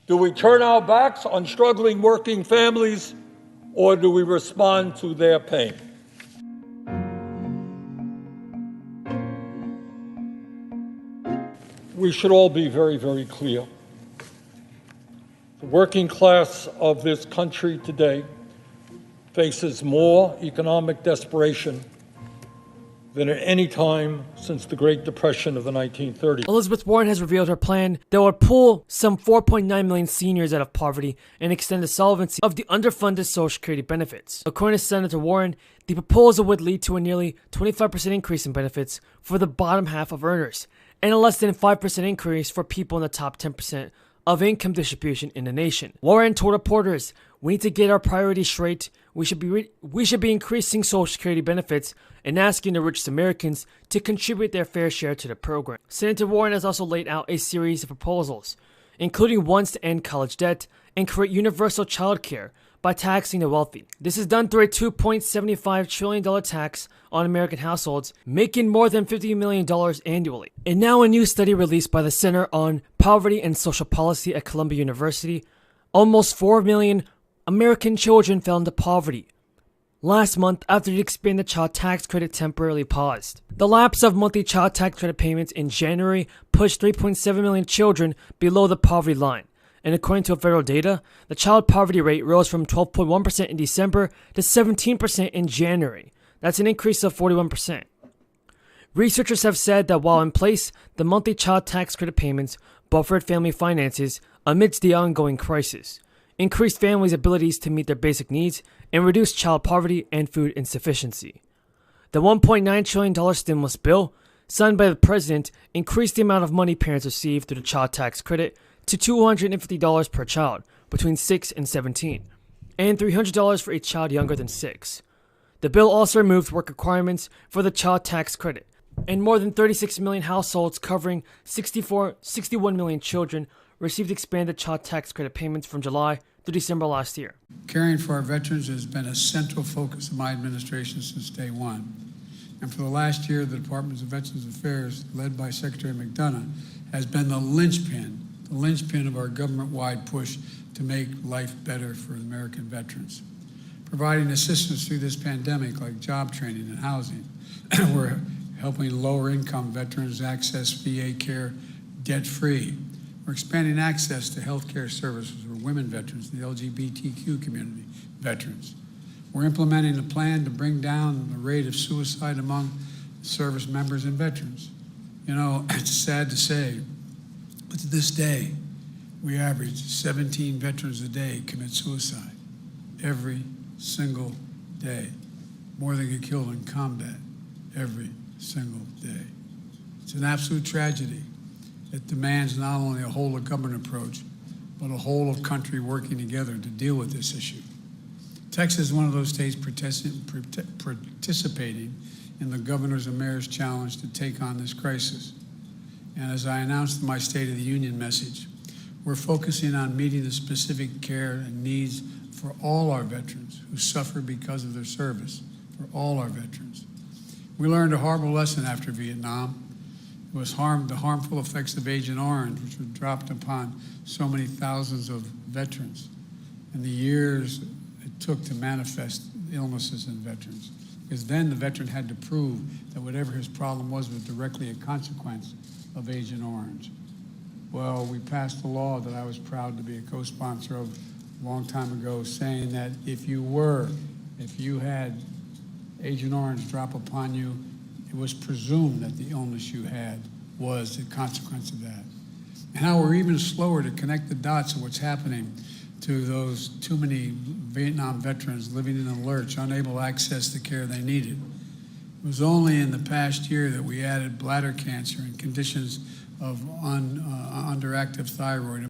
Do we turn our backs on struggling working families, or do we respond to their pain? We should all be very, very clear. The working class of this country today faces more economic desperation than at any time since the Great Depression of the 1930s. Elizabeth Warren has revealed her plan that would pull some 4.9 million seniors out of poverty and extend the solvency of the underfunded Social Security benefits. According to Senator Warren, the proposal would lead to a nearly 25% increase in benefits for the bottom half of earners, and a less than 5% increase for people in the top 10% of income distribution in the nation. Warren told reporters, "We need to get our priorities straight. We should be increasing Social Security benefits and asking the richest Americans to contribute their fair share to the program." Senator Warren has also laid out a series of proposals, including ones to end college debt and create universal child care by taxing the wealthy. This is done through a $2.75 trillion tax on American households, making more than $50 million annually. And now a new study released by the Center on Poverty and Social Policy at Columbia University, almost 4 million American children fell into poverty last month after the expanded child tax credit temporarily paused. The lapse of monthly child tax credit payments in January pushed 3.7 million children below the poverty line. And according to federal data, the child poverty rate rose from 12.1% in December to 17% in January. That's an increase of 41%. Researchers have said that while in place, the monthly child tax credit payments buffered family finances amidst the ongoing crisis, increased families' abilities to meet their basic needs, and reduced child poverty and food insufficiency. The $1.9 trillion stimulus bill, signed by the president, increased the amount of money parents receive through the child tax credit to $250 per child between 6 and 17, and $300 for each child younger than 6. The bill also removed work requirements for the child tax credit, and more than 36 million households covering 61 million children received expanded child tax credit payments from July through December last year. Caring for our veterans has been a central focus of my administration since day one. And for the last year, the Department of Veterans Affairs, led by Secretary McDonough, has been the linchpin of our government-wide push to make life better for American veterans. Providing assistance through this pandemic, like job training and housing. We're helping lower-income veterans access VA care debt-free. We're expanding access to health care services for women veterans and the LGBTQ community veterans. We're implementing a plan to bring down the rate of suicide among service members and veterans. You know, it's sad to say, but to this day, we average 17 veterans a day commit suicide. Every single day. More than get killed in combat. Every single day. It's an absolute tragedy that demands not only a whole of government approach, but a whole of country working together to deal with this issue. Texas is one of those states participating in the governor's and mayor's challenge to take on this crisis. And as I announced in my State of the Union message, we're focusing on meeting the specific care and needs for all our veterans who suffer because of their service, for all our veterans. We learned a horrible lesson after Vietnam. It was the harmful effects of Agent Orange, which were dropped upon so many thousands of veterans, and the years it took to manifest illnesses in veterans. Because then the veteran had to prove that whatever his problem was directly a consequence of Agent Orange. Well, we passed a law that I was proud to be a co-sponsor of a long time ago, saying that if you had Agent Orange drop upon you, it was presumed that the illness you had was the consequence of that. And how we're even slower to connect the dots of what's happening to those too many Vietnam veterans living in a lurch, unable to access the care they needed. It was only in the past year that we added bladder cancer and conditions of underactive thyroid